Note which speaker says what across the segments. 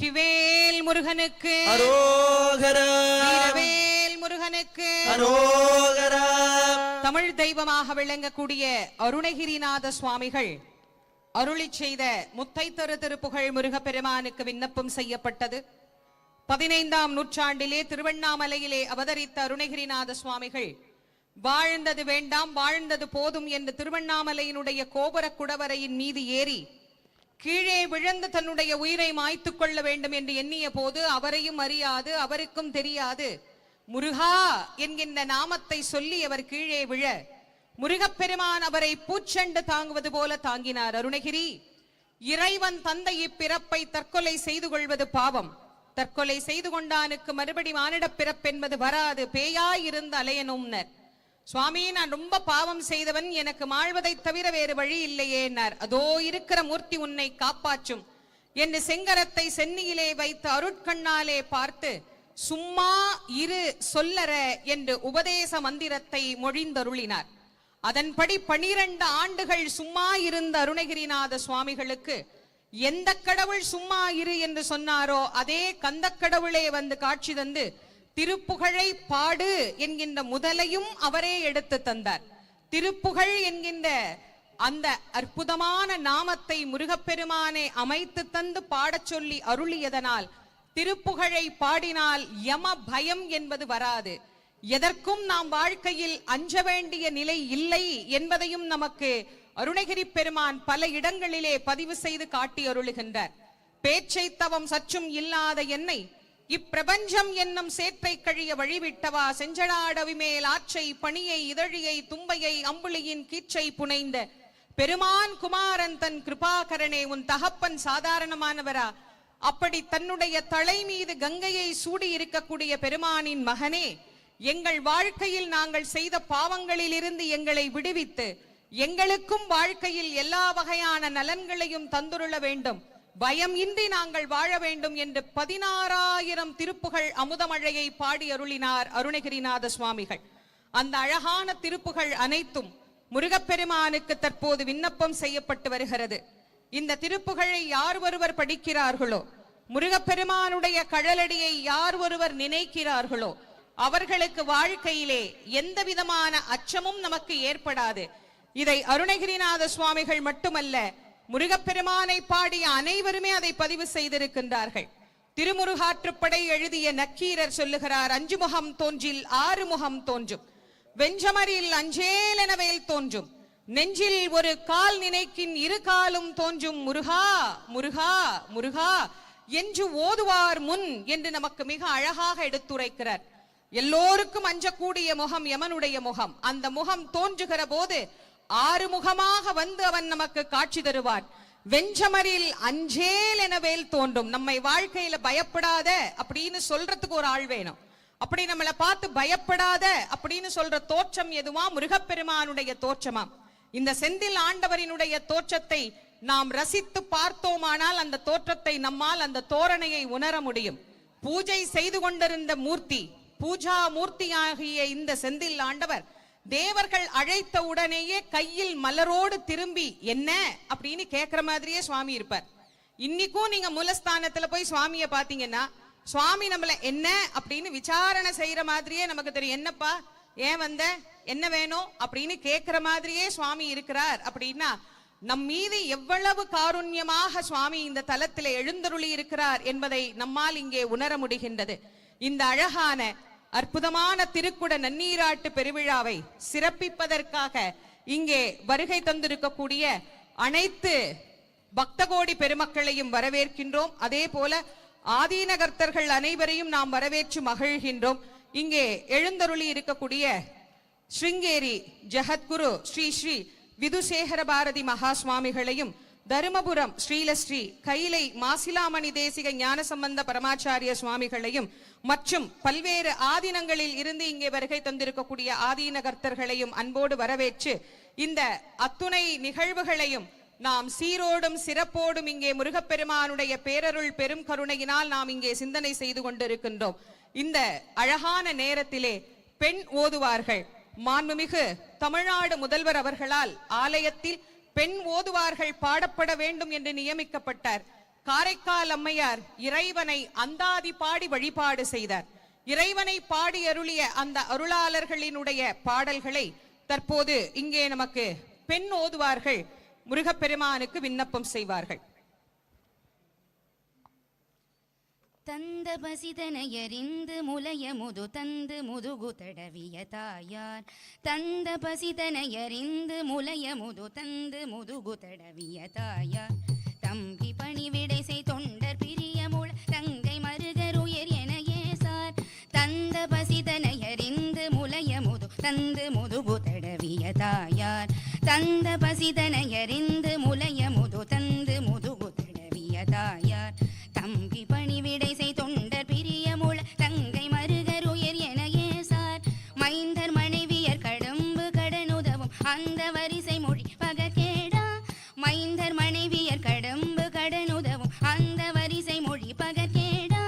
Speaker 1: வெற்றிவேல் முருகனுக்கு
Speaker 2: அரோகரா.
Speaker 1: வீரவேல் முருகனுக்கு
Speaker 2: அரோகரா.
Speaker 1: தமிழ் தெய்வமாக விளங்கக்கூடிய அருணகிரிநாத சுவாமிகள் அருளி செய்த முத்தைத்தரு திருப்புகழ் முருகப்பெருமானுக்கு விண்ணப்பம் செய்யப்பட்டது. 15ஆம் நூற்றாண்டிலே திருவண்ணாமலையிலே அவதரித்த அருணகிரிநாத சுவாமிகள் வாழ்ந்தது வேண்டாம் வாழ்ந்தது போதும் என்று திருவண்ணாமலையினுடைய கோபுர குடவரையின் மீது ஏறி கீழே விழுந்து தன்னுடைய உயிரை மாய்த்துக் கொள்ள வேண்டும் என்று எண்ணிய போது அவரையும் அறியாது அவருக்கும் தெரியாது முருகா என்கின்ற நாமத்தை சொல்லி அவர் கீழே விழ முருகப்பெருமான் அவரை பூச்செண்டு தாங்குவது போல தாங்கினார். அருணகிரி, இறைவன் தந்தை இப்பிறப்பை தற்கொலை செய்து கொள்வது பாவம், தற்கொலை செய்து கொண்டானுக்கு மறுபடி மானிட பிறப்பென்பது வராது, பேயாயிருந்து அலையனும்னர். சுவாமி, நான் ரொம்ப பாவம் செய்தவன், எனக்கு மாழ்வதை தவிர வேறு வழி இல்லையேன்னார். அதோ இருக்கிற மூர்த்தி உன்னை காப்பாற்றும் என்று செங்கரத்தை சென்னியிலே வைத்து அருட்கண்ணாலே பார்த்து சும்மா இரு சொல்லற என்று உபதேச மந்திரத்தை மொழிந்தருளினார். அதன்படி 12 ஆண்டுகள் சும்மா இருந்த அருணகிரிநாத சுவாமிகளுக்கு எந்த கடவுள் சும்மா இரு என்று சொன்னாரோ அதே கந்த கடவுளே வந்து காட்சி தந்து திருப்புகழை பாடு என்கின்ற முதலையும் அவரே எடுத்து தந்தார். திருப்புகழ் என்கின்ற அந்த அற்புதமான நாமத்தை முருகப்பெருமானை அமைத்து தந்து பாடச் சொல்லி அருளியதனால் திருப்புகழை பாடினால் யம பயம் என்பது வராது, எதற்கும் நாம் வாழ்க்கையில் அஞ்ச வேண்டிய நிலை இல்லை என்பதையும் நமக்கு அருணகிரி பெருமான் பல இடங்களிலே பதிவு செய்து காட்டி அருளுகின்றார். பேச்சை தவம் சற்றும் இல்லாத என்னை இப்பிரபஞ்சம் என்னும் சேற்றை கழிய வழிவிட்டவா, செஞ்சடாடவி மேல் ஆற்றை பணியை இதழியை தும்பையை அம்புலியின் கீச்சை புனைந்த பெருமான் குமாரன் தன் கிருபாகரனே, உன் தகப்பன் சாதாரணமானவரா? அப்படி தன்னுடைய தலை மீது கங்கையை சூடி இருக்கக்கூடிய பெருமானின் மகனே, எங்கள் வாழ்க்கையில் நாங்கள் செய்த பாவங்களில் இருந்து எங்களை விடுவித்து எங்களுக்கும் வாழ்க்கையில் எல்லா வகையான நலன்களையும் தந்துருள வேண்டும், பயம் இன்றி நாங்கள் வாழ வேண்டும் என்று 16,000 திருப்புகழ் அமுதமழையை பாடி அருளினார் அருணகிரிநாத சுவாமிகள். அந்த அழகான திருப்புகழ் அனைத்தும் முருகப்பெருமானுக்கு தற்போது விண்ணப்பம் செய்யப்பட்டு வருகிறது. இந்த திருப்புகழை யார் ஒருவர் படிக்கிறார்களோ, முருகப்பெருமானுடைய கழலடியை யார் ஒருவர் நினைக்கிறார்களோ அவர்களுக்கு வாழ்க்கையிலே எந்த விதமான அச்சமும் நமக்கு ஏற்படாது. இதை அருணகிரிநாத சுவாமிகள் மட்டுமல்ல, முருகப்பெருமானை பாடிய அனைவருமே அதை பதிவு செய்திருக்கின்றார்கள். திருமுருகாற்றுப்படை எழுதிய நக்கீரர் சொல்லுகிறார், 5 முகம் தோன்றில் 6 முகம் தோன்றும், வெஞ்சமரில் அஞ்சேலெனவேல் தோன்றும், நெஞ்சில் ஒரு கால் நினைக்கின் 2 காலும் தோன்றும், முருகா முருகா முருகா என்று ஓதுவார் முன் என்று நமக்கு மிக அழகாக எடுத்துரைக்கிறார். எல்லோருக்கும் அஞ்சக்கூடிய முகம் யமனுடைய முகம். அந்த முகம் தோன்றுகிற போது 6 முகமாக வந்து அவன் நமக்கு காட்சி தருவான். வெஞ்சமரில் அஞ்சேல் எனவேல் தோன்றும். நம்மை வாழ்க்கையில பயப்படாத அப்படின்னு சொல்றதுக்கு ஒரு ஆள் வேணும். அப்படி நம்மளை பார்த்து பயப்படாத அப்படின்னு சொல்ற தோற்றம் எதுவா? முருகப்பெருமானுடைய தோற்றமாம். இந்த செந்தில் ஆண்டவரினுடைய தோற்றத்தை நாம் ரசித்து பார்த்தோமானால் அந்த தோற்றத்தை நம்மால் அந்த தோரணையை உணர முடியும். பூஜை செய்து கொண்டிருந்த மூர்த்தி, பூஜா மூர்த்தியாகிய இந்த செந்தில் ஆண்டவர் தேவர்கள் அழைத்த உடனேயே கையில் மலரோடு திரும்பி என்ன அப்படின்னு கேட்கிற மாதிரியே சுவாமி இருப்பார். இன்னைக்கும் நீங்க மூலஸ்தானத்துல போய் சுவாமிய பாத்தீங்கன்னா சுவாமி நம்மள என்ன அப்படின்னு விசாரணை செய்யற மாதிரியே நமக்கு தெரியும். என்னப்பா, ஏன் வந்த, என்ன வேணும் அப்படின்னு கேட்கிற மாதிரியே சுவாமி இருக்கிறார். அப்படின்னா நம் மீது எவ்வளவு காருண்யமாக சுவாமி இந்த தலத்திலே எழுந்தருளி இருக்கிறார் என்பதை நம்மால் இங்கே உணர முடிகின்றது. இந்த அழகான அற்புதமான திருக்குட நன்னீராட்டு பெருவிழாவை சிறப்பிப்பதற்காக இங்கே வருகை தந்திருக்கக்கூடிய அனைத்து பக்தகோடி பெருமக்களையும் வரவேற்கின்றோம். அதே போல ஆதீனகர்த்தர்கள் அனைவரையும் நாம் வரவேற்று மகிழ்கின்றோம். இங்கே எழுந்தருளி இருக்கக்கூடிய ஸ்ருங்கேரி ஜெகத்குரு ஸ்ரீ ஸ்ரீ விதுசேகர பாரதி மகா சுவாமிகளையும், தருமபுரம் ஸ்ரீலஸ்ரீ கைலை மாசிலாமணி தேசிக ஞான சம்பந்த பரமாச்சாரிய சுவாமிகளையும் மற்றும் பல்வேறு ஆதீனங்களில் இருந்து இங்கே வருகை தந்திருக்கக்கூடிய ஆதீனகர்த்தர்களையும் அன்போடு வரவேற்று இந்த அத்துணை நிகழ்வுகளையும் நாம் சீரோடும் சிறப்போடும் இங்கே முருகப்பெருமானுடைய பேரருள் பெரும் கருணையினால் நாம் இங்கே சிந்தனை செய்து கொண்டிருக்கின்றோம். இந்த அழகான நேரத்திலே பெண் ஓதுவார்கள் மாண்புமிகு தமிழ்நாடு முதல்வர் அவர்களால் ஆலயத்தில் பெண் ஓதுவார்கள் பாடப்பட வேண்டும் என்று நியமிக்கப்பட்டார். காரைக்கால் அம்மையார் இறைவனை அந்தாதி பாடி வழிபாடு செய்தார். இறைவனை பாடி அருளிய அந்த அருளாளர்களினுடைய பாடல்களை தற்போது இங்கே நமக்கு பெண் ஓதுவார்கள் முருகப்பெருமானுக்கு விண்ணப்பம் செய்வார்கள்.
Speaker 3: தந்த பசிதனையறிந்து முலைய முது தந்து முதுகு தடவிய தாயார். தந்த பசிதனையறிந்து முலைய முது தந்து முதுகு தடவிய தாயார். தம்பி பணிவிடை செய் தொண்டர் பிரியமுள தங்கை மருகருயர் என ஏசார். தந்த பசிதனையறிந்து முலைய முது தந்து முதுகு தடவிய தாயார். தந்த பசிதனையறிந்து முலைய முது தந்து முதுகு தடவிய தாயார். தம்பி பணிவிடை செய் தொண்டர் பிரியமுள தங்கை மருகருயர் என ஏசார். மைந்தர் மனைவியர் கடம்பு கடனுதவும் அந்த வரிசை மொழி பகக்கேடா. மைந்தர் மனைவியர் கடம்பு கடனுதவும் அந்த வரிசை மொழி பகக்கேடா.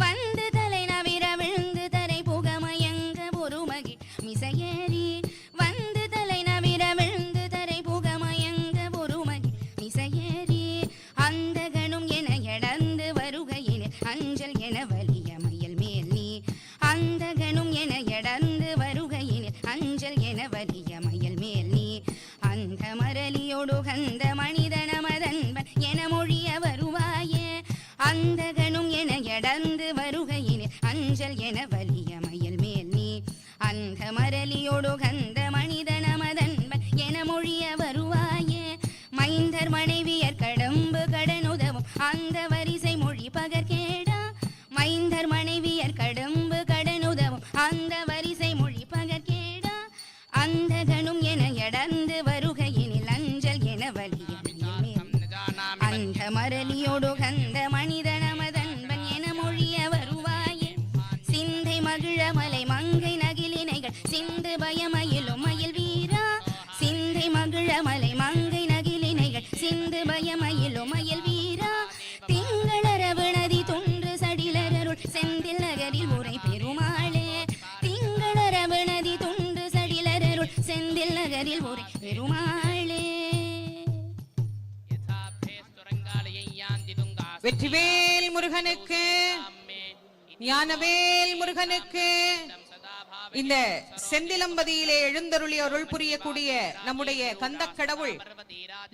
Speaker 3: வந்து தலை நவிர விழுந்து தரை புகமயங்க ஒரு மகிழ் மிசையேறி. வந்து தலை நவிர விழுந்து தரை புகமயங்க ஒரு மகிழ் மிசையேறி. அந்த கணும் என எடந்து வருகையில் அஞ்சல் என வலிய மயில் மேல் நீ. அந்த கணும் என எடந்து வருகையில் அஞ்சல் என வலிய மயில் மேல் நீ. அந்த மரலியோடு கந்த மனிதனமதன்பன் என மொழிய வருவாயே. அந்த கணும் என எடந்து வருகையில் அஞ்சல் என வலிய மயில் மேல் நீ. அந்த மரலியோடு கந்த மனிதனமதன்பன் என மொழிய வருவாயே. மைந்தர் மனைவியர் கடம்பு கடனுதவும் அந்த வரிசை மொழி பகற்கேடா. மைந்தர் மனைவியர் கடம்பு கடனுதவும் அந்த வரிசை மொழி பகற்கேடா. அந்த கணும் என எடந்து வருகையினில் அஞ்சல் என வலிய அந்த மரலியோடு கந்த மனிதனமதன்பன் என மொழிய வருவாயே. சிந்தை மகிழ மலை மங்கை நகிலினைகள் சிந்து பயமயிலும் மயில் வீரா. சிந்தை மகிழ மலை மங்கை நகிலினைகள் சிந்து பயமயிலும் மயில் வீரா. திங்களரவு நதி தொன்று சடிலரருள் செந்தில் நகரில் உரை பெருமாளே. திங்களரவு நதி தொன்று சடிலரருள் செந்தில் நகரில் உரை பெருமாளே.
Speaker 1: வெற்றிவேல் முருகனுக்கு, ஞானவேல் முருகனுக்கு. இந்த செந்திலம்பதியிலே எழுந்தருளி அருள் புரியக்கூடிய நம்முடைய கந்தக் கடவுள்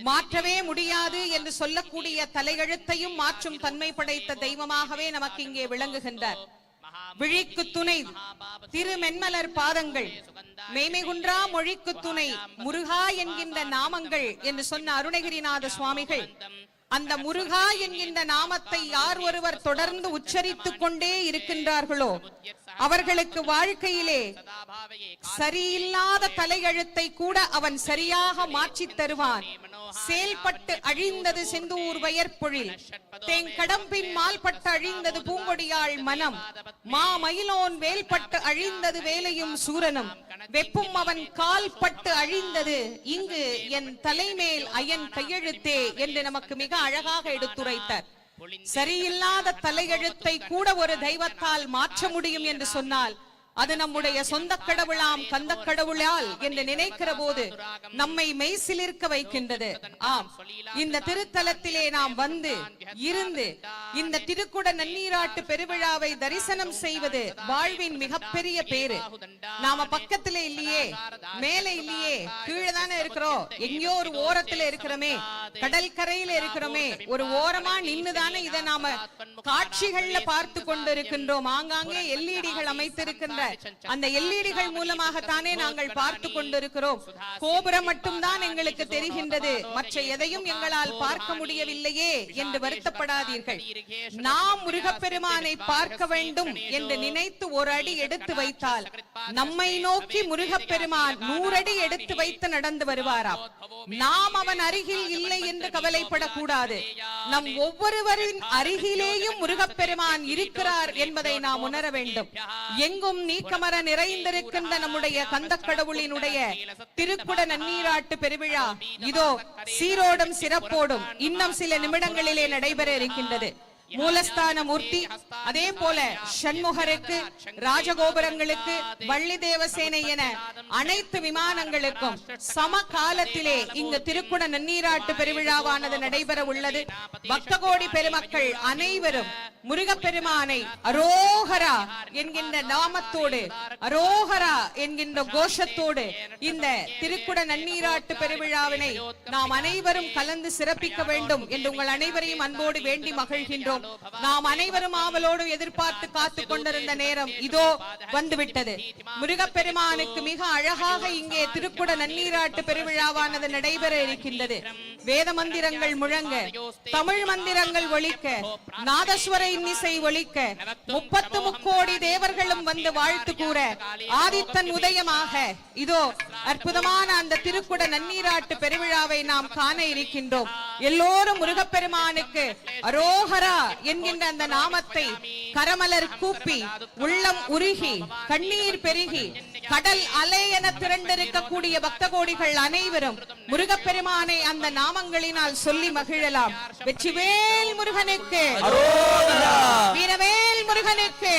Speaker 1: மாற்றவே முடியாது என்று சொல்லக்கூடிய தலையெழுத்தையும் மாற்றும் தன்மை படைத்த தெய்வமாகவே நமக்கு இங்கே விளங்குகின்றார். விழிக்கு துணை திருமென்மலர் பாதங்கள், மெய்மைகுன்றா மொழிக்கு துணை முருகா என்கின்ற நாமங்கள் என்று சொன்ன அருணகிரிநாத சுவாமிகள் அந்த முருகா என்கின்ற நாமத்தை யார் ஒருவர் தொடர்ந்து உச்சரித்துக் கொண்டே இருக்கின்றார்களோ அவர்களுக்கு வாழ்க்கையிலே சரியில்லாத தலையெழுத்தை கூட அவன் சரியாக மாற்றித் தருவான். செயல்பட்டு அழிந்தது செந்தூர் வயற்பொழில், தேங்கடம்பின் மால்பட்டு அழிந்தது பூங்கொடியாள் மனம், மா மயிலோன் வேல்பட்டு அழிந்தது வேலையும் சூரனும், வெப்பும் அவன் கால் பட்டு அழிந்தது இங்கு என் தலைமேல் அயன் கையெழுத்தே என்று நமக்கு மிக அழகாக எடுத்துரைத்தார். சரியில்லாத தலையெழுத்தை கூட ஒரு தெய்வத்தால் மாற்ற முடியும் என்று சொன்னால் அது நம்முடைய சொந்த கடவுளாம் கந்த கடவுளால் என்று நினைக்கிற போது நம்மை மெய்சிலிர்க்க வைக்கின்றது. ஆம், இந்த திருத்தலத்திலே நாம் வந்து இருந்து இந்த திருக்குட நன்னீராட்டு பெருவிழாவை தரிசனம் செய்வது வாழ்வின் மிகப்பெரிய பேரு. நாம பக்கத்திலே இல்லையே, மேலே இல்லையே, கீழே தானே இருக்கிறோம், எங்கேயோ ஒரு ஓரத்துல இருக்கிறோமே, கடல் கரையில இருக்கிறோமே, ஒரு ஓரமா நின்னுதானே இதை நாம காட்சிகள்ல பார்த்து கொண்டு இருக்கின்றோம். ஆங்காங்கே எல்இடிகள் அமைத்திருக்கின்ற அந்த எல்இடிகள் மூலமாகத்தானே நாங்கள் பார்த்து கொண்டிருக்கிறோம். கோபுரம் மட்டும்தான் எங்களுக்கு தெரிகின்றது, மற்ற எதையும் எங்களால் பார்க்க முடியவில்லையே என்று வருத்தப்படாதீர்கள். நாம் முருகப்பெருமானை பார்க்க வேண்டும் என்று நினைத்து ஒரு அடி எடுத்து வைத்தால் நம்மை நோக்கி முருகப்பெருமான் 100 அடி எடுத்து வைத்து நடந்து வருவாராம். நாம் அவன் அருகில் இல்லை என்று கவலைப்படக்கூடாது. நம் ஒவ்வொருவரின் அருகிலேயும் முருகப்பெருமான் இருக்கிறார் என்பதை நாம் உணர வேண்டும். எங்கும் நீக்கமர நிறைந்திருக்கின்ற நம்முடைய கந்தக் கடவுளினுடைய திருக்குட நன்னீராட்டு பெருவிழா இதோ சீரோடும் சிறப்போடும் இன்னும் சில நிமிடங்களிலே நடைபெற இருக்கின்றது. மூலஸ்தான மூர்த்தி, அதே போல ஷண்முகருக்கு, ராஜகோபுரங்களுக்கு, வள்ளி தேவசேனை என அனைத்து விமானங்களுக்கும் சம காலத்திலே இங்கு திருக்குட நன்னீராட்டு பெருவிழாவானது நடைபெற உள்ளது. பக்த கோடி பெருமக்கள் அனைவரும் முருகப்பெருமானை அரோகரா என்கின்ற நாமத்தோடு, அரோகரா என்கின்ற கோஷத்தோடு இந்த திருக்குட நன்னீராட்டு பெருவிழாவினை நாம் அனைவரும் கலந்து சிறப்பிக்க வேண்டும் என்று உங்கள் அனைவரையும் அன்போடு வேண்டி மகிழ்கின்றோம். நாம் அனைவரும் ஆவலோடு எதிர்பார்த்து காத்து கொண்டிருந்த நேரம் இதோ வந்துவிட்டது. முருகப்பெருமானுக்கு மிக அழகாக இங்கே திருக்குட நன்னீராட்டு பெருவிழாவானது நடைபெற இருக்கின்றது. வேத மந்திரங்கள் முழங்க, தமிழ் மந்திரங்கள் ஒலிக்க, நாதஸ்வர இன்னிசை ஒலிக்க, 30 முக்கோடி தேவர்களும் வந்து வாழ்த்து கூற, ஆதித்தன் உதயமாக இதோ அற்புதமான அந்த திருக்குட நன்னீராட்டு பெருவிழாவை நாம் காண இருக்கின்றோம். எல்லோரும் முருகப்பெருமானுக்கு அரோகரா என்கின்ற அந்த நாமத்தை கரமலர் கூப்பி, உள்ளம் உருகி, கண்ணீர் பெருகி, கடல் அலை என திரண்டிருக்கக்கூடிய பக்த கோடிகள் அனைவரும் முருகப்பெருமானை அந்த நாமங்களினால் சொல்லி மகிழலாம். வெற்றிவேல் முருகனுக்கு, வீரவேல் முருகனுக்கு,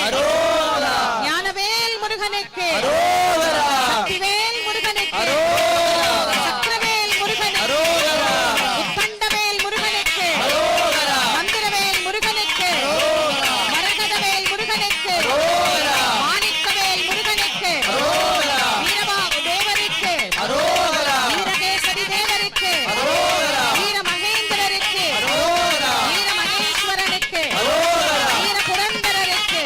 Speaker 1: ஞானவேல் முருகனுக்கு, சக்திவேல் முருகனுக்கு, சக்கரவேல் முருகனுக்கு, உத்தண்டவேல் முருகனுக்கு, மந்திரவேல் முருகனுக்கு, மரகதவேல் முருகனுக்கு, மாணிக்கவேல் முருகனுக்கு, வீரபாகு தேவருக்கு, வீரகேசரி தேவருக்கு, வீரமகேந்திரருக்கு, வீரமகேஸ்வரனுக்கு, வீரபுரந்தரருக்கு,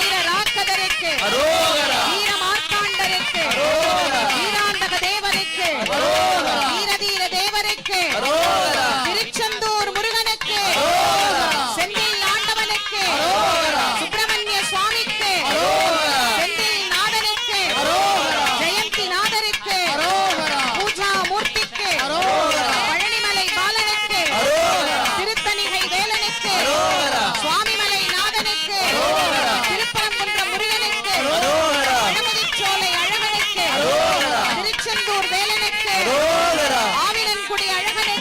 Speaker 1: வீரராக்கதருக்கு, வீரமார்த்தாண்டருக்கு, வீராண்டக தேவருக்கு, வீரதீர தேவருக்கு, திருச்செந்தூர் முருகனுக்கு, செந்தில் ஆண்டவனுக்கு, சுப்பிரமணிய சுவாமிக்கு, செந்தில் நாதனுக்கு, ஜெயந்தி நாதருக்கு, பூஜா மூர்த்திக்கு, பழனிமலை பாலனுக்கு, திருத்தணிகை வேலனுக்கு, சுவாமிமலை நாதனுக்கு, திருப்பரங்குன்றம் முருகனுக்கு, அழகுதிச்சோலை அழகனுக்கு, திருச்செந்தூர் வேலனுக்கு, ஆவினன்குடி அழகனுக்கு,